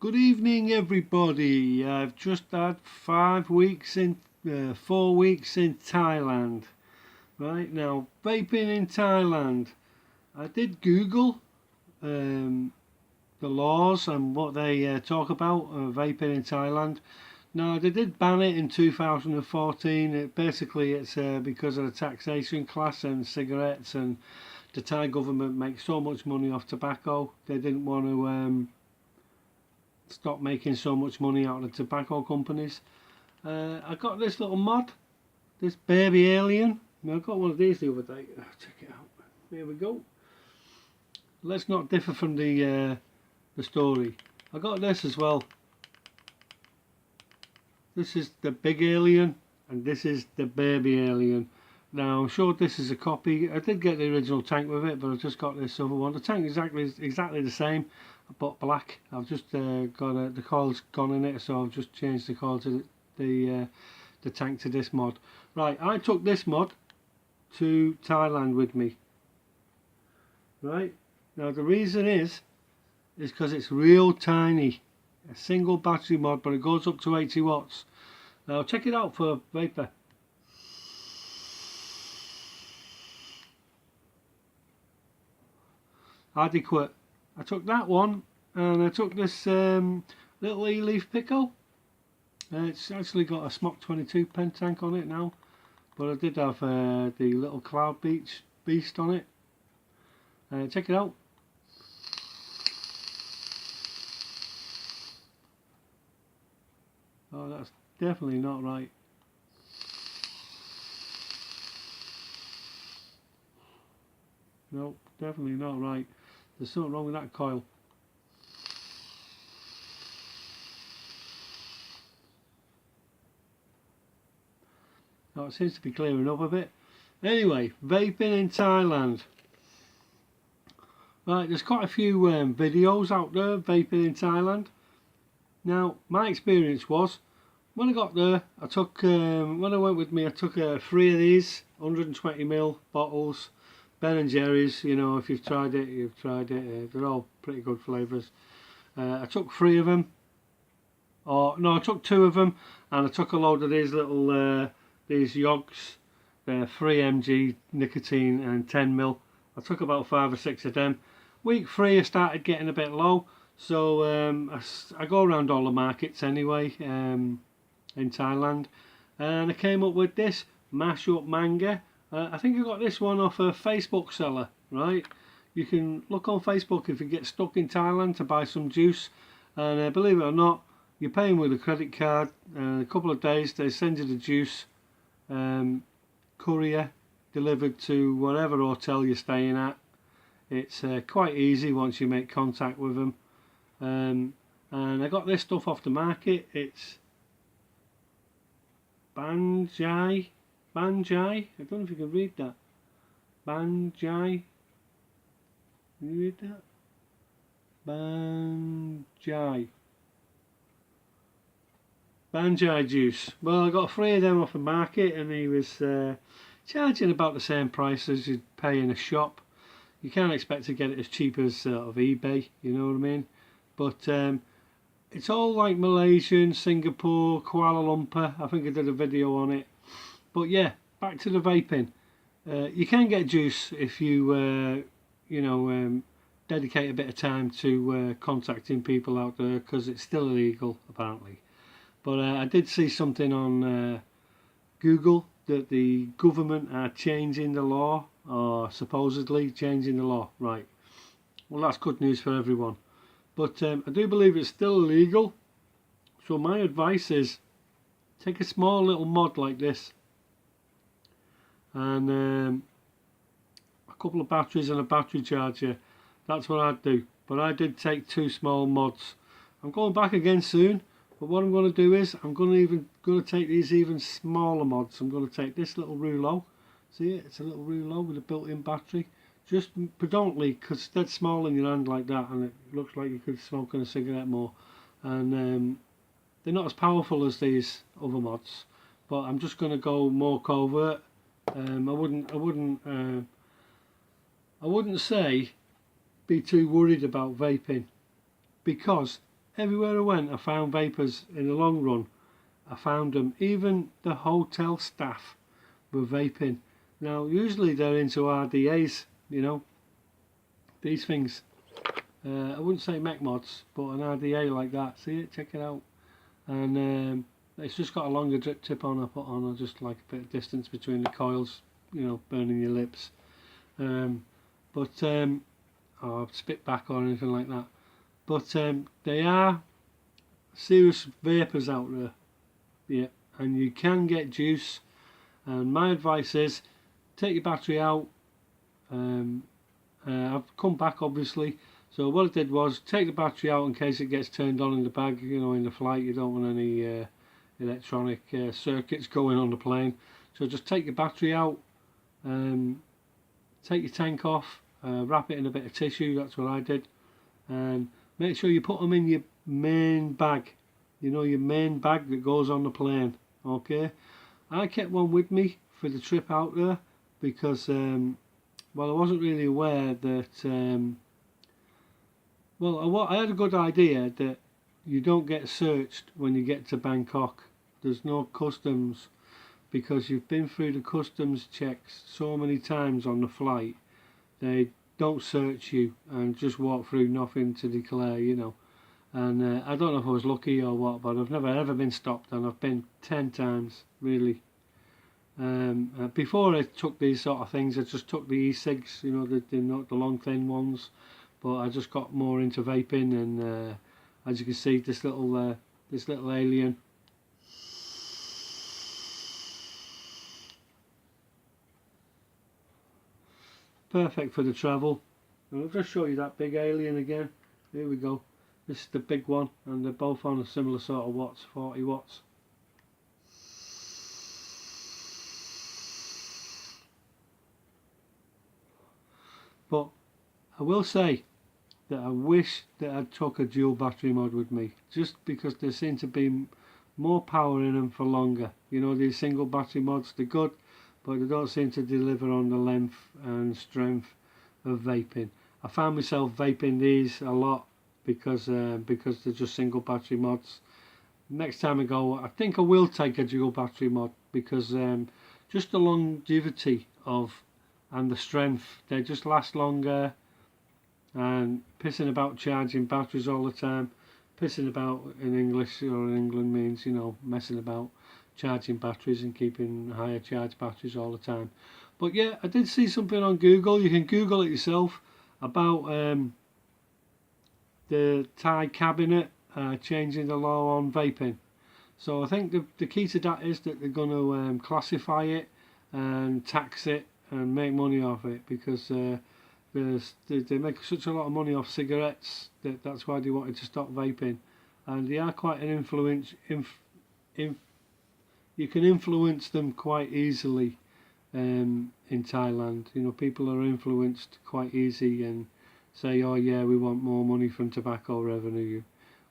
Good evening, everybody. I've just had 4 weeks in Thailand. Right now, vaping in Thailand. I did Google the laws and what they talk about vaping in Thailand. Now, they did ban it in 2014. It's because of the taxation class and cigarettes, and the Thai government makes so much money off tobacco. They didn't want to stop making so much money out of the tobacco companies. I got this little mod, this baby alien. Now, I got one of these the other day. Check it out. Here we go. Let's not differ from the story. I got this as well. This is the big alien, and this is the baby alien. Now, I'm sure this is a copy. I did get the original tank with it, but I just got this other one. The tank is exactly the same, but black. I've just got the coil's gone in it, so I've just changed the coil to the tank to this mod. Right, I took this mod to Thailand with me. Right, now the reason is because it's real tiny. A single battery mod, but it goes up to 80 watts. Now check it out for vapor. Adequate. I took that one, and I took this little E-leaf pickle. It's actually got a Smock 22 pen tank on it now, but I did have the little Cloud Beast on it. Check it out. Oh, that's definitely not right. No, definitely not right. There's something wrong with that coil. Oh, it seems to be clearing up a bit. Anyway, vaping in Thailand. Right, there's quite a few videos out there, vaping in Thailand. Now, my experience was, when I got there, I took, when I went with me, I took 3 of these 120ml bottles, Ben and Jerry's. You know, if you've tried it, you've tried it. They're all pretty good flavours. I took 3 of them. Or no, I took 2 of them, and I took a load of these little these yogs. They're 3 mg nicotine and 10ml. I took about 5 or 6 of them. Week 3, I started getting a bit low, so I go around all the markets anyway in Thailand, and I came up with this mash up manga. I think I got this one off a Facebook seller. Right, you can look on Facebook if you get stuck in Thailand to buy some juice, and believe it or not, you're paying with a credit card. A couple of days they send you the juice, courier delivered to whatever hotel you're staying at. It's quite easy once you make contact with them. And I got this stuff off the market. It's Banjai. I don't know if you can read that. Banjai. Can you read that? Banjai juice. Well, I got 3 of them off the market, and he was charging about the same price as you'd pay in a shop. You can't expect to get it as cheap as eBay, you know what I mean? But it's all like Malaysian, Singapore, Kuala Lumpur. I think I did a video on it. But yeah, back to the vaping. You can get juice if you, dedicate a bit of time to contacting people out there, because it's still illegal apparently. But I did see something on Google that the government are changing the law, or supposedly changing the law. Right, well, that's good news for everyone, but I do believe it's still illegal. So my advice is, take a small little mod like this, and a couple of batteries and a battery charger. That's what I'd do. But I did take 2 small mods. I'm going back again soon, but what I'm going to do is I'm going to take these even smaller mods. I'm going to take this little rouleau. See it? It's a little rouleau with a built-in battery. Just predominantly because it's dead small in your hand like that, and it looks like you could smoke on a cigarette more. And they're not as powerful as these other mods, but I'm just going to go more covert. I wouldn't say be too worried about vaping, because everywhere I went I found vapors. In the long run I found them. Even the hotel staff were vaping. Now usually they're into RDAs, you know, these things. I wouldn't say mech mods, but an RDA like that. See it? Check it out. And it's just got a longer drip tip on. I put on just like a bit of distance between the coils, you know, burning your lips. Or spit back or anything like that. But they are serious vapors out there. Yeah, and you can get juice. And my advice is take your battery out. I've come back obviously. So what I did was take the battery out in case it gets turned on in the bag, you know, in the flight. You don't want any electronic circuits going on the plane. So just take your battery out, take your tank off, wrap it in a bit of tissue, that's what I did. And make sure you put them in your main bag, you know, your main bag that goes on the plane, okay? I kept one with me for the trip out there because, well, I wasn't really aware that... I had a good idea that you don't get searched when you get to Bangkok. There's no customs because you've been through the customs checks so many times on the flight. They don't search you and just walk through, nothing to declare, you know. And I don't know if I was lucky or what, but I've never ever been stopped, and I've been 10 times really. Before I took these sort of things, I just took the e-cigs, you know, the long thin ones. But I just got more into vaping, and as you can see, this little alien. Perfect for the travel. And I'll just show you that big alien again. Here we go. This is the big one, and they're both on a similar sort of watts, 40 watts. But I will say that I wish that I took a dual battery mod with me, just because there seem to be more power in them for longer. You know, these single battery mods, they're good, but they don't seem to deliver on the length and strength of vaping. I found myself vaping these a lot because they're just single battery mods. Next time I go, I think I will take a dual battery mod because just the longevity of and the strength, they just last longer. And pissing about charging batteries all the time. Pissing about in English or in England means, you know, messing about charging batteries and keeping higher charge batteries all the time. But yeah, I did see something on Google. You can Google it yourself about the Thai cabinet changing the law on vaping. So I think the key to that is that they're going to classify it and tax it and make money off it, because they make such a lot of money off cigarettes that's why they wanted to stop vaping. And they are quite an influence. You can influence them quite easily in Thailand. You know, people are influenced quite easy and say, oh yeah, we want more money from tobacco revenue,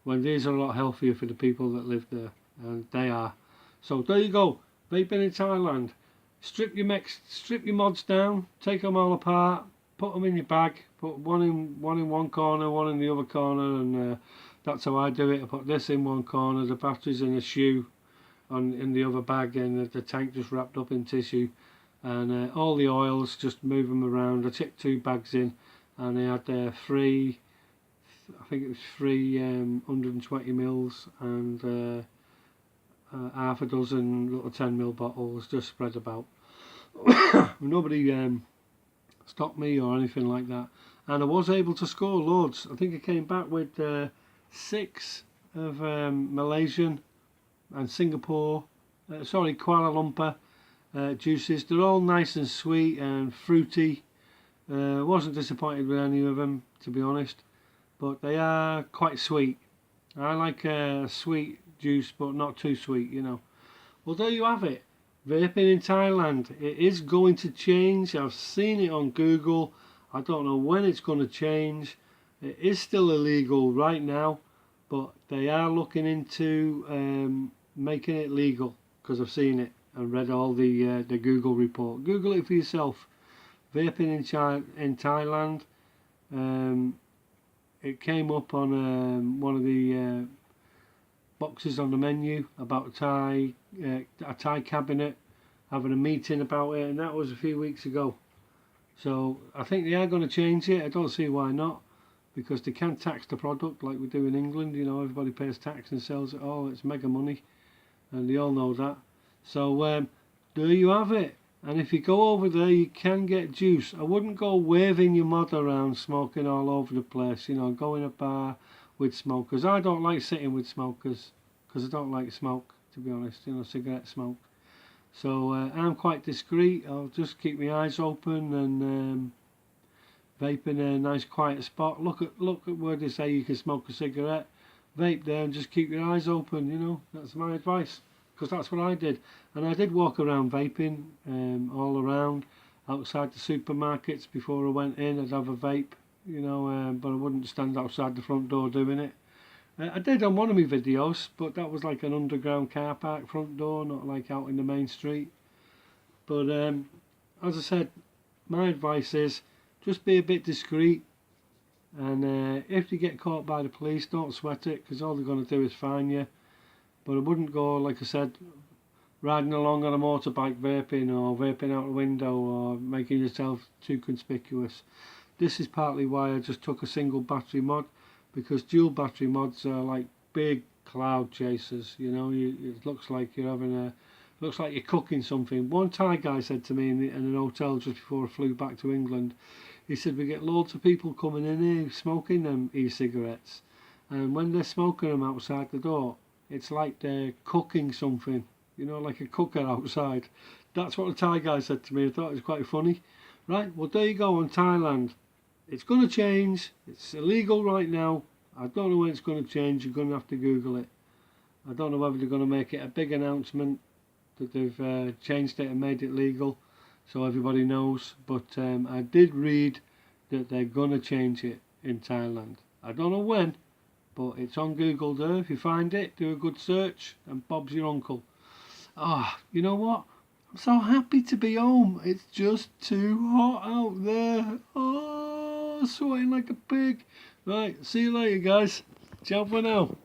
when these are a lot healthier for the people that live there, and they are. So there you go, vaping in Thailand. Strip your mods down, take them all apart, put them in your bag, put one in one corner, one in the other corner, and that's how I do it. I put this in one corner, the batteries in a shoe in the other bag, and the tank just wrapped up in tissue, and all the oils, just move them around. I took 2 bags in, and they had 3, I think it was 3 120 mils and half a dozen little 10 ml bottles just spread about. Nobody stopped me or anything like that, and I was able to score loads. I think I came back with 6 of Malaysian and Singapore, Kuala Lumpur juices. They're all nice and sweet and fruity. Wasn't disappointed with any of them, to be honest, but they are quite sweet. I like sweet juice, but not too sweet, you know. Well, there you have it. Vaping in Thailand. It is going to change. I've seen it on Google. I don't know when it's going to change. It is still illegal right now, but they are looking into making it legal, because I've seen it and read all the Google report. Google it for yourself. Vaping in Thailand. it came up on one of the boxes on the menu about a Thai cabinet having a meeting about it, and that was a few weeks ago. So I think they are going to change it. I don't see why not, because they can tax the product like we do in England. You know, everybody pays tax and sells it all. It's mega money, and they all know that. So there you have it. And if you go over there, you can get juice. I wouldn't go waving your mod around, smoking all over the place. You know, go in a bar with smokers. I don't like sitting with smokers because I don't like smoke, to be honest. You know, cigarette smoke. So I'm quite discreet. I'll just keep my eyes open and vape in a nice quiet spot. Look at where they say you can smoke a cigarette. Vape there and just keep your eyes open. You know, that's my advice, because that's what I did. And I did walk around vaping all around outside the supermarkets before I went in. I'd have a vape, you know, but I wouldn't stand outside the front door doing it. I did on one of my videos, but that was like an underground car park front door, not like out in the main street. But as I said, my advice is just be a bit discreet, and if you get caught by the police, don't sweat it, because all they're going to do is fine you. But I wouldn't go, like I said, riding along on a motorbike vaping, or vaping out the window, or making yourself too conspicuous. This is partly why I just took a single battery mod, because dual battery mods are like big cloud chasers. You know, it looks like you're looks like you're cooking something. One Thai guy said to me in an hotel just before I flew back to England, he said we get loads of people coming in here smoking them e-cigarettes, and when they're smoking them outside the door, it's like they're cooking something, you know, like a cooker outside. That's what the Thai guy said to me. I thought it was quite funny. Right, well there you go on Thailand. It's going to change. It's illegal right now. I don't know when it's going to change. You're going to have to Google it. I don't know whether they're going to make it a big announcement that they've changed it and made it legal, so everybody knows. But I did read that they're going to change it in Thailand. I don't know when, but it's on Google there. If you find it, do a good search, and Bob's your uncle. Ah, you know what? I'm so happy to be home. It's just too hot out there. Oh, sweating like a pig. Right, see you later, guys. Ciao for now.